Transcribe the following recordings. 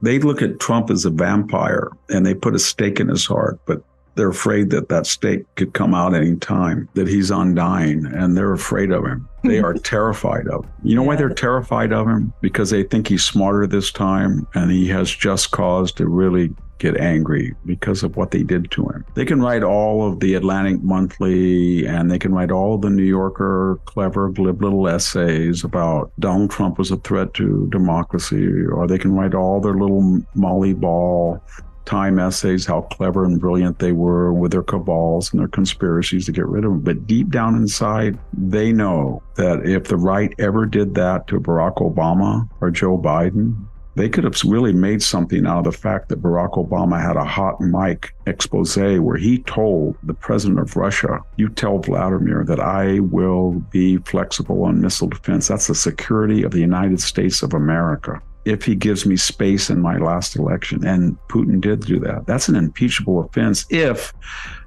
They look at Trump as a vampire and they put a stake in his heart, but they're afraid that that stake could come out any time, that he's undying, and they're afraid of him. They are terrified of him. You know why they're terrified of him? Because they think he's smarter this time and he has just cause to really get angry because of what they did to him. They can write all of the Atlantic Monthly and they can write all of the New Yorker clever, glib little essays about Donald Trump was a threat to democracy, or they can write all their little Molly Ball Time essays, how clever and brilliant they were with their cabals and their conspiracies to get rid of him. But deep down inside, they know that if the right ever did that to Barack Obama or Joe Biden, they could have really made something out of the fact that Barack Obama had a hot mic expose where he told the president of Russia, you tell Vladimir that I will be flexible on missile defense. That's the security of the United States of America, if he gives me space in my last election. And Putin did do that. That's an impeachable offense if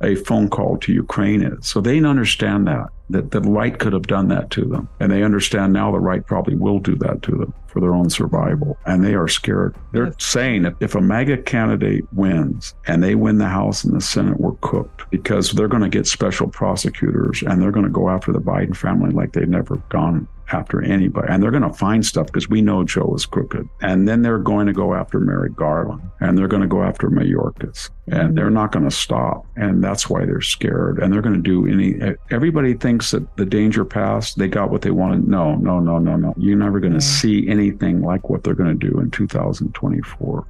a phone call to Ukraine is. So they understand that the right could have done that to them. And they understand now the right probably will do that to them for their own survival. And they are scared. They're saying that if a MAGA candidate wins and they win the House and the Senate, we're cooked, because they're going to get special prosecutors and they're going to go after the Biden family like they've never gone after anybody. And they're going to find stuff because we know Joe is crooked. And then they're going to go after Merrick Garland and they're going to go after Mayorkas, and they're not going to stop. And that's why they're scared. And they're going to do everybody thinks that the danger passed, they got what they wanted. No. You're never going to see anything like what they're going to do in 2024.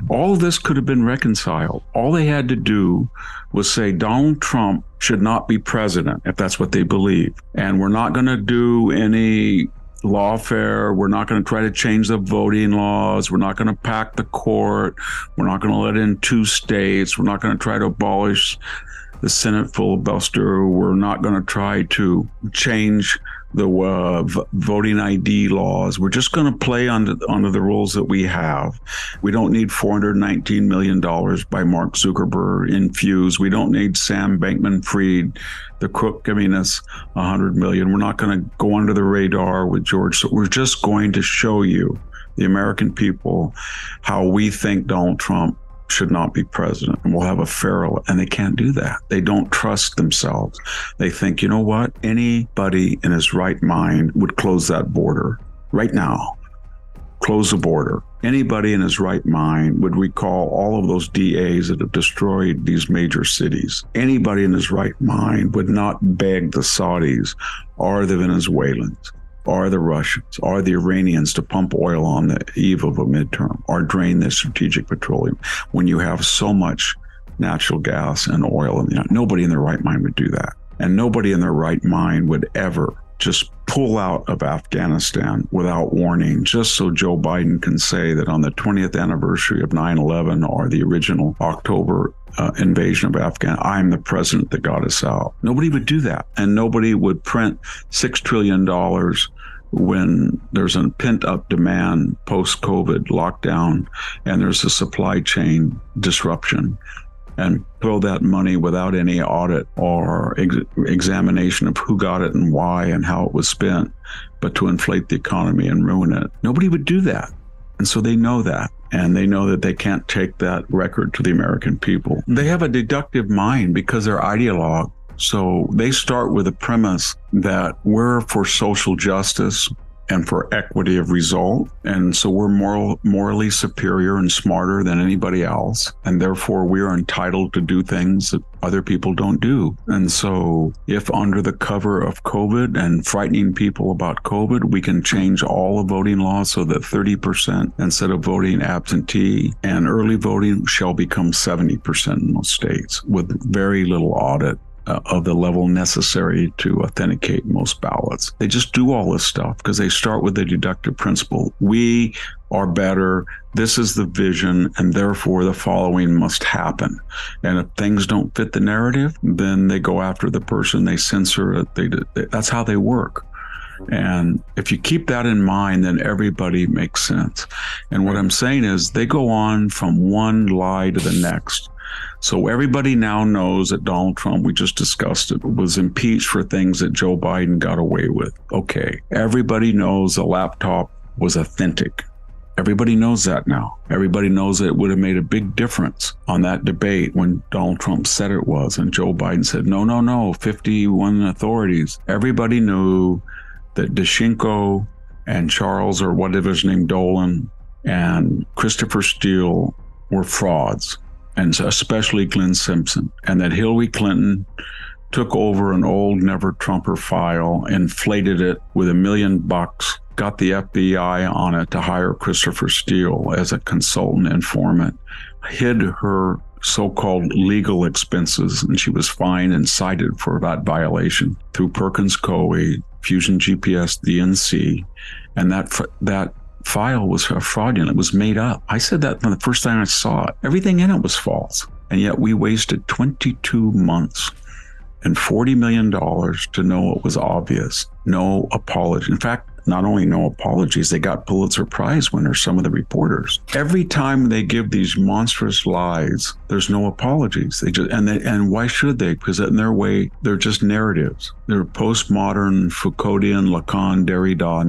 All of this could have been reconciled. All they had to do was say Donald Trump should not be president, if that's what they believe. And we're not going to do any lawfare. We're not going to try to change the voting laws. We're not going to pack the court. We're not going to let in 2 states. We're not going to try to abolish the Senate filibuster. We're not going to try to change the voting ID laws. We're just going to play under the rules that we have. We don't need $419 million by Mark Zuckerberg infused. We don't need Sam Bankman-Fried, the crook, giving us $100 million. We're not going to go under the radar with George. So we're just going to show you, the American people, how we think Donald Trump should not be president, and we'll have a fair, and they can't do that. They don't trust themselves. They think, you know what? Anybody in his right mind would close that border right now. Close the border. Anybody in his right mind would recall all of those DAs that have destroyed these major cities. Anybody in his right mind would not beg the Saudis or the Venezuelans or the Russians or the Iranians to pump oil on the eve of a midterm or drain their strategic petroleum when you have so much natural gas and oil. Nobody in their right mind would do that. And nobody in their right mind would ever just pull out of Afghanistan without warning, just so Joe Biden can say that on the 20th anniversary of 9/11 or the original October invasion of Afghanistan, I'm the president that got us out. Nobody would do that. And nobody would print $6 trillion when there's a pent-up demand post-COVID lockdown and there's a supply chain disruption, and throw that money without any audit or examination of who got it and why and how it was spent, but to inflate the economy and ruin it. Nobody would do that. And so they know that. And they know that they can't take that record to the American people. They have a deductive mind because they're ideologue. So they start with the premise that we're for social justice and for equity of result. And so we're morally superior and smarter than anybody else. And therefore we are entitled to do things that other people don't do. And so if under the cover of COVID and frightening people about COVID, we can change all the voting laws so that 30% instead of voting absentee and early voting shall become 70% in most states with very little audit of the level necessary to authenticate most ballots. They just do all this stuff because they start with the deductive principle. We are better. This is the vision, and therefore the following must happen. And if things don't fit the narrative, then they go after the person, they censor it. That's how they work. And if you keep that in mind, then everybody makes sense. And what I'm saying is they go on from one lie to the next. So everybody now knows that Donald Trump, we just discussed it, was impeached for things that Joe Biden got away with. Okay. Everybody knows the laptop was authentic. Everybody knows that now. Everybody knows that it would have made a big difference on that debate when Donald Trump said it was, and Joe Biden said, no, 51 authorities. Everybody knew that Deschenko and Charles, or whatever his name, Dolan, and Christopher Steele were frauds, and especially Glenn Simpson, and that Hillary Clinton took over an old never-Trumper file, inflated it with $1 million, got the FBI on it to hire Christopher Steele as a consultant informant, hid her so-called legal expenses, and she was fined and cited for that violation through Perkins Coie, Fusion GPS, DNC, and that file was fraudulent. It was made up. I said that from the first time I saw it. Everything in it was false, and yet we wasted 22 months and $40 million to know what was obvious. No apology. In fact, not only no apologies, they got Pulitzer Prize winners, some of the reporters. Every time they give these monstrous lies, there's no apologies. And why should they? Because in their way, they're just narratives. They're postmodern Foucauldian, Lacan, Derrida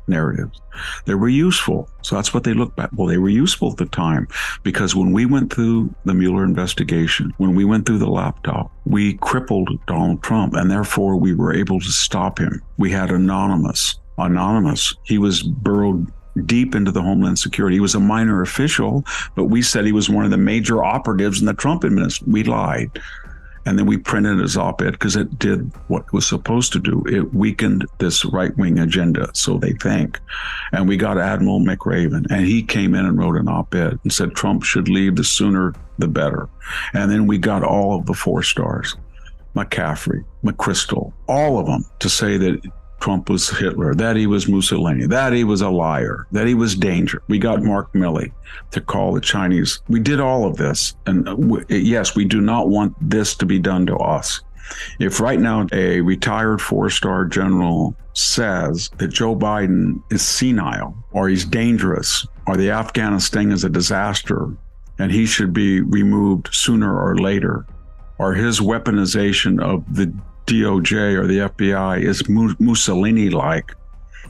narratives. They were useful. So that's what they look back. Well, they were useful at the time, because when we went through the Mueller investigation, when we went through the laptop, we crippled Donald Trump, and therefore we were able to stop him. We had Anonymous. He was burrowed deep into the Homeland Security. He was a minor official, but we said he was one of the major operatives in the Trump administration. We lied. And then we printed his op-ed because it did what it was supposed to do. It weakened this right-wing agenda, so they think. And we got Admiral McRaven, and he came in and wrote an op-ed and said Trump should leave, the sooner the better. And then we got all of the 4 stars, McCaffrey, McChrystal, all of them, to say that Trump was Hitler, that he was Mussolini, that he was a liar, that he was danger. We got Mark Milley to call the Chinese. We did all of this. And yes, we do not want this to be done to us. If right now a retired 4-star general says that Joe Biden is senile, or he's dangerous, or the Afghanistan is a disaster, and he should be removed sooner or later, or his weaponization of the DOJ or the FBI is Mussolini-like,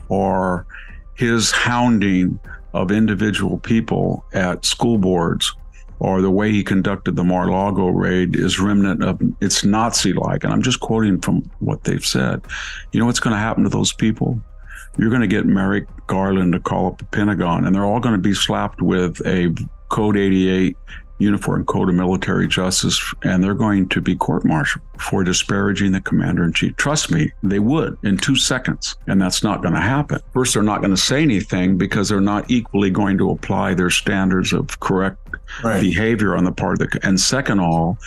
or his hounding of individual people at school boards, or the way he conducted the Mar-a-Lago raid is remnant of it's Nazi-like. And I'm just quoting from what they've said. You know what's going to happen to those people? You're going to get Merrick Garland to call up the Pentagon, and they're all going to be slapped with a Code 88 Uniform Code of Military Justice, and they're going to be court-martialed for disparaging the commander-in-chief. Trust me, they would in 2 seconds, and that's not going to happen. First, they're not going to say anything because they're not equally going to apply their standards of correct behavior on the part of and second all,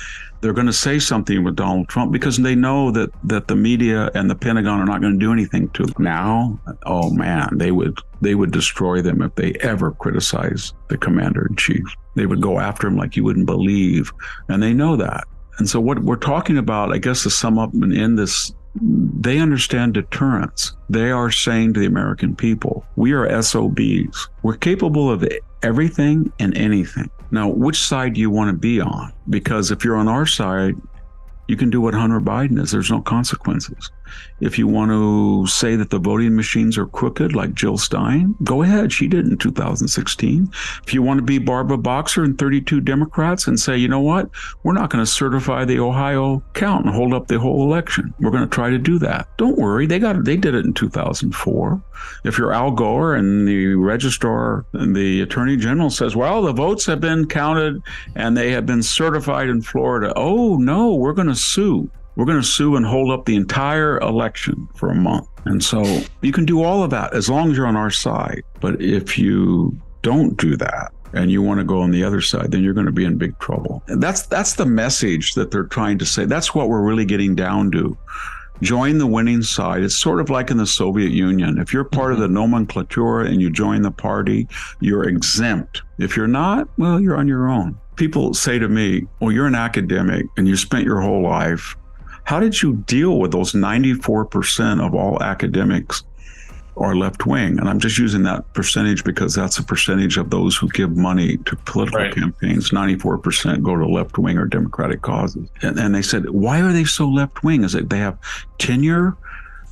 they're going to say something with Donald Trump because they know that the media and the Pentagon are not going to do anything to them. Now, oh man, they would destroy them if they ever criticize the commander-in-chief. They would go after him like you wouldn't believe, and they know that. And so what we're talking about, I guess, to sum up and end this, they understand deterrence. They are saying to the American people, we are SOBs. We're capable of everything and anything. Now, which side do you want to be on? Because if you're on our side, you can do what Hunter Biden is. There's no consequences. If you want to say that the voting machines are crooked, like Jill Stein, go ahead. She did in 2016. If you want to be Barbara Boxer and 32 Democrats and say, you know what, we're not going to certify the Ohio count and hold up the whole election. We're going to try to do that. Don't worry. They did it in 2004. If you're Al Gore and the registrar and the attorney general says, well, the votes have been counted and they have been certified in Florida. Oh, no, we're going to sue. We're going to sue and hold up the entire election for a month. And so you can do all of that as long as you're on our side. But if you don't do that and you want to go on the other side, then you're going to be in big trouble. And that's the message that they're trying to say. That's what we're really getting down to. Join the winning side. It's sort of like in the Soviet Union. If you're part of the nomenclatura and you join the party, you're exempt. If you're not, well, you're on your own. People say to me, well, you're an academic and you spent your whole life. How did you deal with those 94% of all academics are left-wing? And I'm just using that percentage because that's a percentage of those who give money to political campaigns. 94% go to left-wing or Democratic causes. And they said, why are they so left-wing? Is it they have tenure?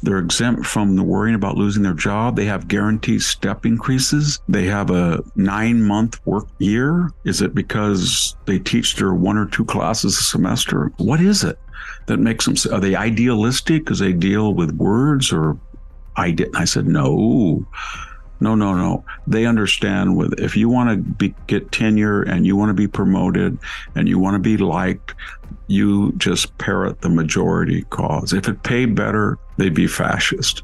They're exempt from the worrying about losing their job. They have guaranteed step increases. They have a 9-month work year. Is it because they teach their 1 or 2 classes a semester? What is it that makes them, are they idealistic because they deal with words? Or I said, no. They understand if you want to get tenure and you want to be promoted and you want to be liked, you just parrot the majority cause. If it paid better, they'd be fascist.